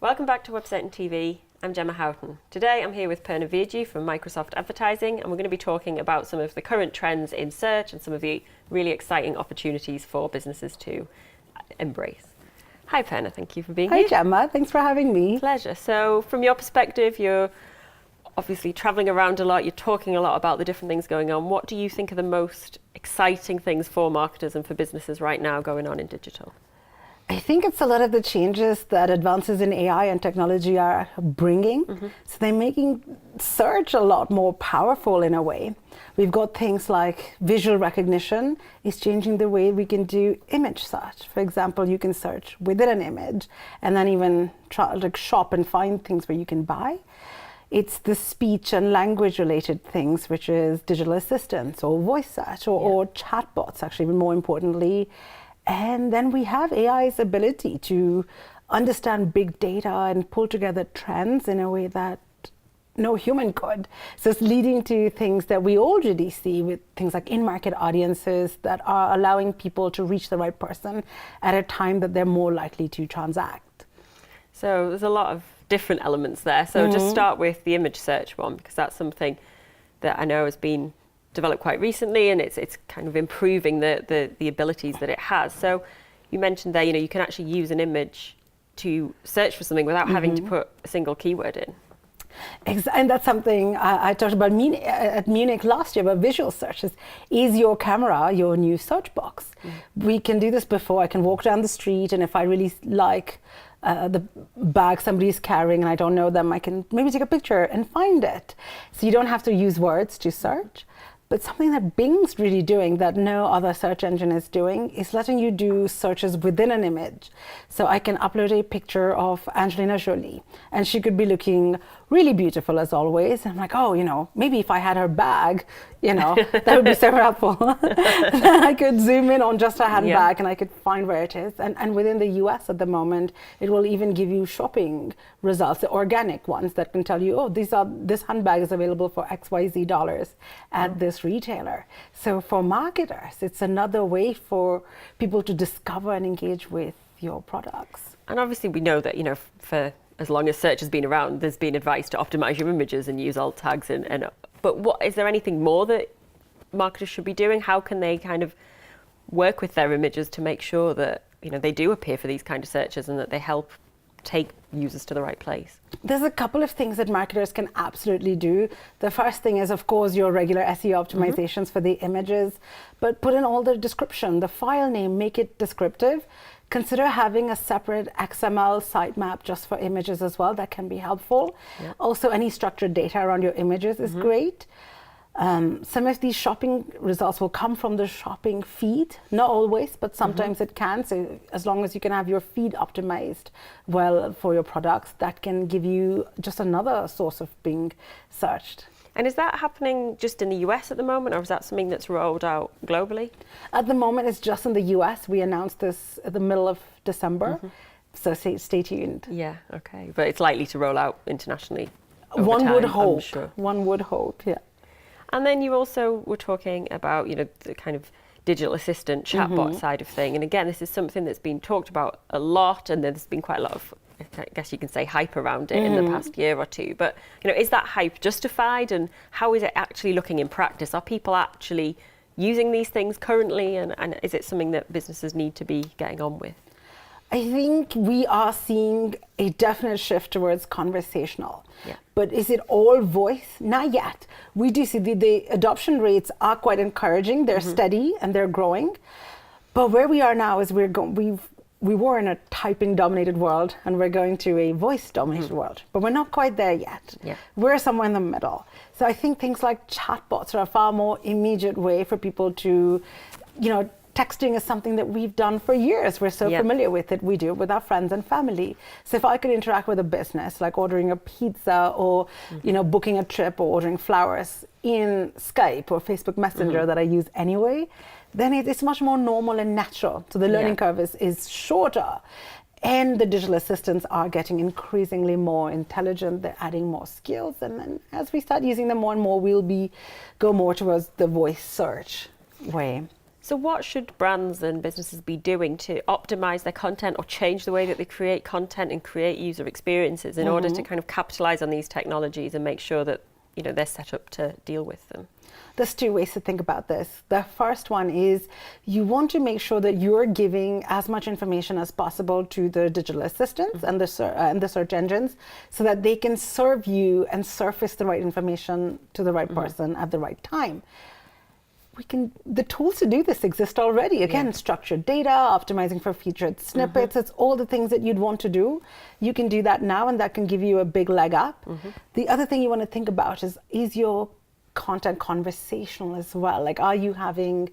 Welcome back to Website and TV. I'm Gemma Houghton. Today I'm here with Purna Virji from Microsoft Advertising, and we're going to be talking about some of the current trends in search and some of the really exciting opportunities for businesses to embrace. Hi Purna, thank you for being here. Hi Gemma, thanks for having me. Pleasure. So from your perspective, you're obviously traveling around a lot, you're talking a lot about the different things going on. What do you think are the most exciting things for marketers and for businesses right now going on in digital? I think it's a lot of the changes that advances in AI and technology are bringing. So they're making search a lot more powerful in a way. We've got things like visual recognition is changing the way we can do image search. For example, you can search within an image and then even try to shop and find things where you can buy. It's the speech and language related things, which is digital assistants or voice search or chatbots, actually, even more importantly. And then we have AI's ability to understand big data and pull together trends in a way that no human could. So it's leading to things that we already see with things like in-market audiences that are allowing people to reach the right person at a time that they're more likely to transact. So there's a lot of different elements there. So just start with the image search one, because that's something that I know has been developed quite recently, and it's kind of improving the abilities that it has. So you mentioned there, you can actually use an image to search for something without having to put a single keyword in. And that's something I talked about at Munich last year about visual searches. Is your camera your new search box? We can do this before. I can walk down the street, and if I really like the bag somebody's carrying and I don't know them, I can maybe take a picture and find it. So you don't have to use words to search. But something that Bing's really doing that no other search engine is doing is letting you do searches within an image. So I can upload a picture of Angelina Jolie, and she could be looking really beautiful as always. And I'm like, oh, maybe if I had her bag, that would be so helpful. Then I could zoom in on just her handbag and I could find where it is. And within the US at the moment, it will even give you shopping results, the organic ones that can tell you, this handbag is available for XYZ dollars at this retailer. So for marketers, it's another way for people to discover and engage with your products. And obviously we know that, for as long as search has been around, there's been advice to optimize your images and use alt tags. But is there anything more that marketers should be doing? How can they kind of work with their images to make sure that, they do appear for these kind of searches and that they help take users to the right place? There's a couple of things that marketers can absolutely do. The first thing is, of course, your regular SEO optimizations for the images, but put in all the description, the file name, make it descriptive. Consider having a separate XML sitemap just for images as well. That can be helpful. Yep. Also, any structured data around your images is great. Some of these shopping results will come from the shopping feed. Not always, but sometimes it can. So as long as you can have your feed optimized well for your products, that can give you just another source of being searched. And is that happening just in the US at the moment, or is that something that's rolled out globally? At the moment, it's just in the US. We announced this at the middle of December, so stay tuned. Yeah, okay. But it's likely to roll out internationally over One time, would hope. I'm sure. One would hope, yeah. And then you also were talking about, the kind of digital assistant chatbot side of thing. And again, this is something that's been talked about a lot, and there's been quite a lot of, I guess you can say, hype around it in the past year or two. But, is that hype justified, and how is it actually looking in practice? Are people actually using these things currently, and is it something that businesses need to be getting on with? I think we are seeing a definite shift towards conversational. Yeah. But is it all voice? Not yet. We do see the adoption rates are quite encouraging. They're steady and they're growing. But where we are now is we were in a typing-dominated world, and we're going to a voice-dominated world. But we're not quite there yet. Yeah. We're somewhere in the middle. So I think things like chatbots are a far more immediate way for people to, texting is something that we've done for years. We're so familiar with it. We do it with our friends and family. So if I could interact with a business, like ordering a pizza or, booking a trip or ordering flowers in Skype or Facebook Messenger that I use anyway, then it's much more normal and natural. So the learning curve is shorter. And the digital assistants are getting increasingly more intelligent. They're adding more skills. And then as we start using them more and more, we'll go more towards the voice search way. So what should brands and businesses be doing to optimize their content or change the way that they create content and create user experiences in order to kind of capitalize on these technologies and make sure that, you know, they're set up to deal with them? There's two ways to think about this. The first one is you want to make sure that you're giving as much information as possible to the digital assistants and the search engines so that they can serve you and surface the right information to the right person at the right time. The tools to do this exist already. Again, structured data, optimizing for featured snippets, it's all the things that you'd want to do. You can do that now, and that can give you a big leg up. The other thing you want to think about is your content conversational as well? Like, are you having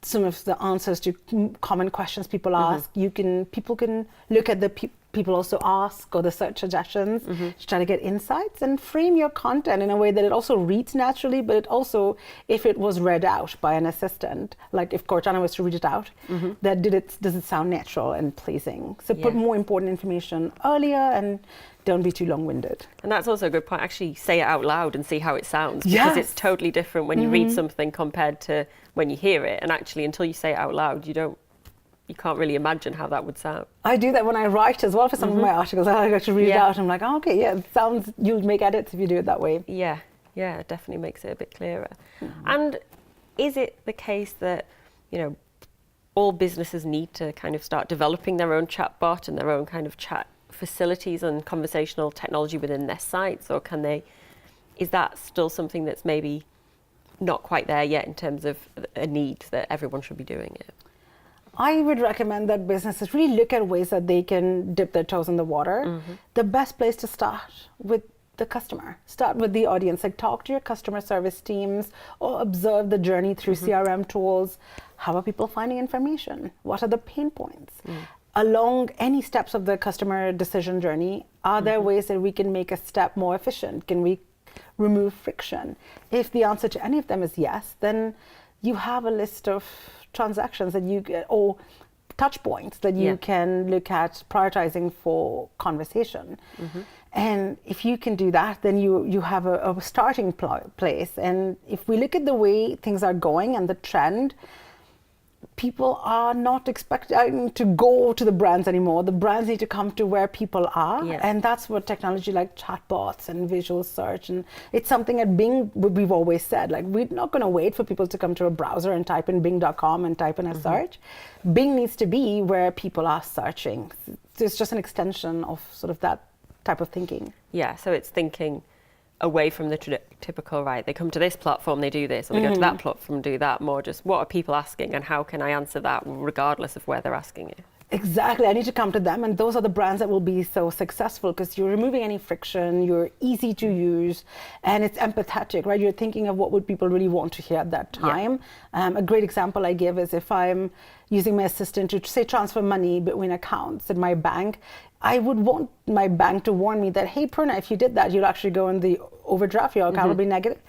some of the answers to common questions people ask? People can look at the people also ask or the search suggestions to try to get insights and frame your content in a way that it also reads naturally, but it also, if it was read out by an assistant, like if Cortana was to read it out, does it sound natural and pleasing? So put more important information earlier and don't be too long-winded. And that's also a good point. Actually say it out loud and see how it sounds, because it's totally different when you read something compared to when you hear it. And actually, until you say it out loud, you can't really imagine how that would sound. I do that when I write as well for some of my articles. I actually read it out and I'm like, oh, okay, it sounds, you'll make edits if you do it that way. Yeah, it definitely makes it a bit clearer. And is it the case that, you know, all businesses need to kind of start developing their own chatbot and their own kind of chat facilities and conversational technology within their sites, or is that still something that's maybe not quite there yet in terms of a need that everyone should be doing it? I would recommend that businesses really look at ways that they can dip their toes in the water. The best place to start with the customer. Start with the audience. Like, talk to your customer service teams or observe the journey through CRM tools. How are people finding information? What are the pain points? Along any steps of the customer decision journey, are there ways that we can make a step more efficient? Can we remove friction? If the answer to any of them is yes, then you have a list of transactions that you get, or touch points that you can look at prioritizing for conversation. And if you can do that, then you have a starting place. And if we look at the way things are going and the trend, people are not expecting to go to the brands anymore. The brands need to come to where people are. And that's what technology like chatbots and visual search, and it's something at Bing we've always said, like, we're not going to wait for people to come to a browser and type in bing.com and type in a search. Bing needs to be where people are searching. So it's just an extension of sort of that type of thinking. Yeah, so it's thinking away from the typical, right, they come to this platform, they do this, or they go to that platform, do that. More just, what are people asking and how can I answer that regardless of where they're asking it? Exactly, I need to come to them, and those are the brands that will be so successful because you're removing any friction, you're easy to use, and it's empathetic, right? You're thinking of what would people really want to hear at that time. A great example I give is if I'm using my assistant to, say, transfer money between accounts at my bank, I would want my bank to warn me that, hey, Purna, if you did that, you'll actually go in the overdraft, your account will be negative.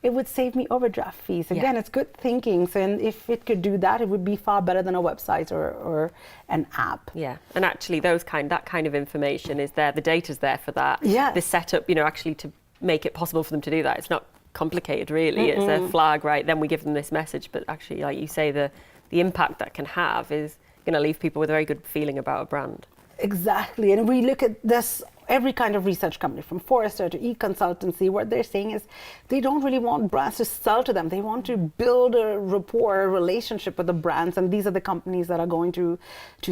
It would save me overdraft fees. Again, it's good thinking. So, and if it could do that, it would be far better than a website or an app. Yeah, and actually that kind of information is there. The data's there for that. Yeah. The setup, you know, actually to make it possible for them to do that. It's not complicated, really. It's a flag, right? Then we give them this message. But actually, like you say, the impact that can have is going to leave people with a very good feeling about a brand. Exactly, and we look at this, every kind of research company, from Forrester to e-consultancy, what they're saying is they don't really want brands to sell to them. They want to build a rapport, a relationship with the brands, and these are the companies that are going to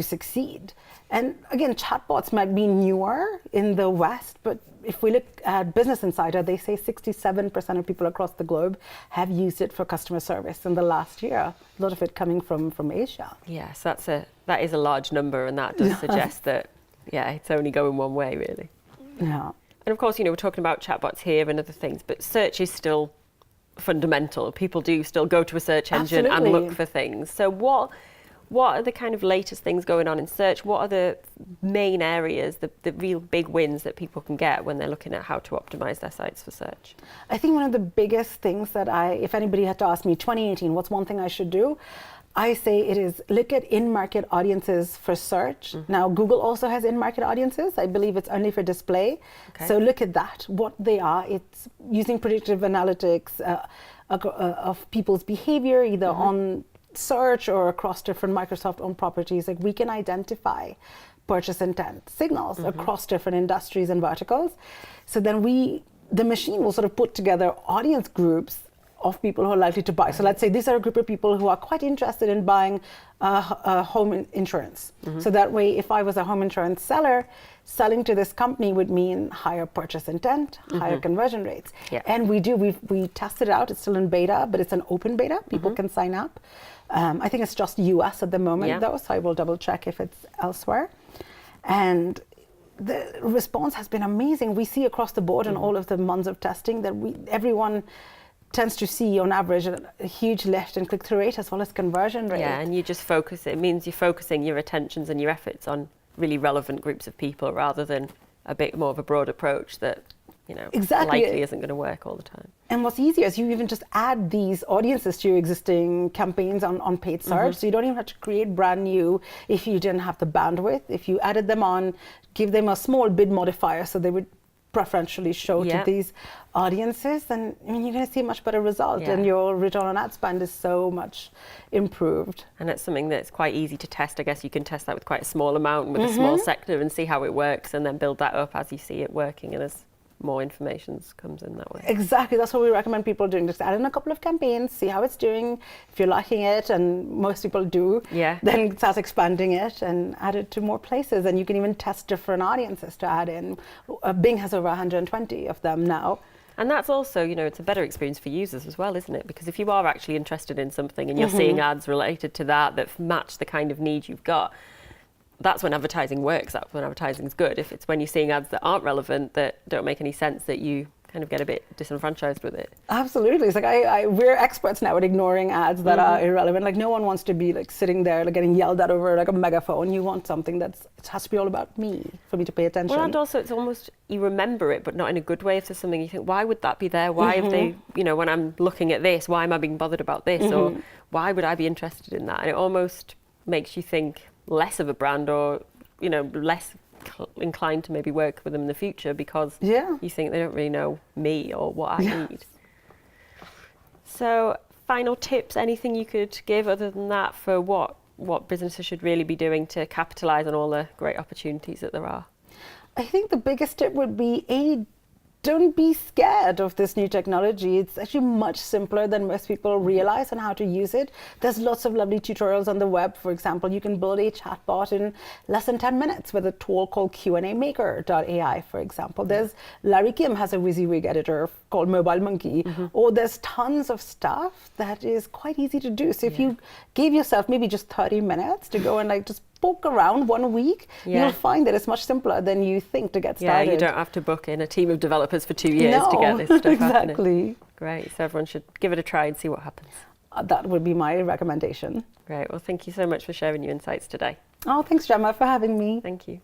succeed. And again, chatbots might be newer in the West, but if we look at Business Insider, they say 67% of people across the globe have used it for customer service in the last year. A lot of it coming from Asia. Yes, that is a large number, and that does suggest that, it's only going one way, really. Yeah. And of course, you know, we're talking about chatbots here and other things, but search is still fundamental. People do still go to a search engine and look for things. So what are the kind of latest things going on in search? What are the main areas, the real big wins that people can get when they're looking at how to optimize their sites for search? I think one of the biggest things that if anybody had to ask me, 2018, what's one thing I should do? I say it is look at in-market audiences for search. Now, Google also has in-market audiences. I believe it's only for display. Okay. So look at that, what they are. It's using predictive analytics of people's behavior, either on search or across different Microsoft-owned properties, like we can identify purchase intent signals across different industries and verticals. So then the machine will sort of put together audience groups of people who are likely to buy. So let's say these are a group of people who are quite interested in buying a home insurance. So that way, if I was a home insurance seller, selling to this company would mean higher purchase intent, higher conversion rates. Yeah. And we tested it out. It's still in beta, but it's an open beta. People can sign up. I think it's just US at the moment though, so I will double check if it's elsewhere. And the response has been amazing. We see across the board in all of the months of testing that everyone tends to see on average a huge lift in click-through rate as well as conversion rate. Yeah, and you just focus, it means you're focusing your attentions and your efforts on really relevant groups of people rather than a bit more of a broad approach that, you know, likely isn't going to work all the time. And what's easier is you even just add these audiences to your existing campaigns on paid search. So you don't even have to create brand new if you didn't have the bandwidth. If you added them on, give them a small bid modifier so they would preferentially show to these audiences, then I mean, you're going to see a much better result and your return on ad spend is so much improved. And it's something that's quite easy to test. I guess you can test that with quite a small amount with a small sector and see how it works and then build that up as you see it working and as more information comes in that way. Exactly, that's what we recommend people doing. Just add in a couple of campaigns, see how it's doing. If you're liking it, and most people do, then start expanding it and add it to more places. And you can even test different audiences to add in. Bing has over 120 of them now. And that's also, you know, it's a better experience for users as well, isn't it? Because if you are actually interested in something and you're seeing ads related to that match the kind of need you've got, that's when advertising works, that's when advertising is good. If it's when you're seeing ads that aren't relevant, that don't make any sense, that you kind of get a bit disenfranchised with it. Absolutely. It's like we're experts now at ignoring ads that are irrelevant. Like no one wants to be like sitting there like getting yelled at over like a megaphone. You want something it has to be all about me for me to pay attention. Well, and also it's almost, you remember it, but not in a good way. If there's something you think, why would that be there? Why have they, you know, when I'm looking at this, why am I being bothered about this? Or why would I be interested in that? And it almost makes you think less of a brand or, you know, less inclined to maybe work with them in the future because you think they don't really know me or what I need. So final tips, anything you could give other than that for what businesses should really be doing to capitalise on all the great opportunities that there are? I think the biggest tip would be don't be scared of this new technology. It's actually much simpler than most people realize on how to use it. There's lots of lovely tutorials on the web. For example, you can build a chatbot in less than 10 minutes with a tool called QAmaker.ai, for example. There's Larry Kim has a WYSIWYG editor called Mobile Monkey. Or there's tons of stuff that is quite easy to do. So if you gave yourself maybe just 30 minutes to go and like just poke around 1 week, you'll find that it's much simpler than you think to get started. Yeah, you don't have to book in a team of developers for 2 years to get this stuff happening. Exactly. Great, so everyone should give it a try and see what happens. That would be my recommendation. Great, well thank you so much for sharing your insights today. Oh, thanks Gemma for having me. Thank you.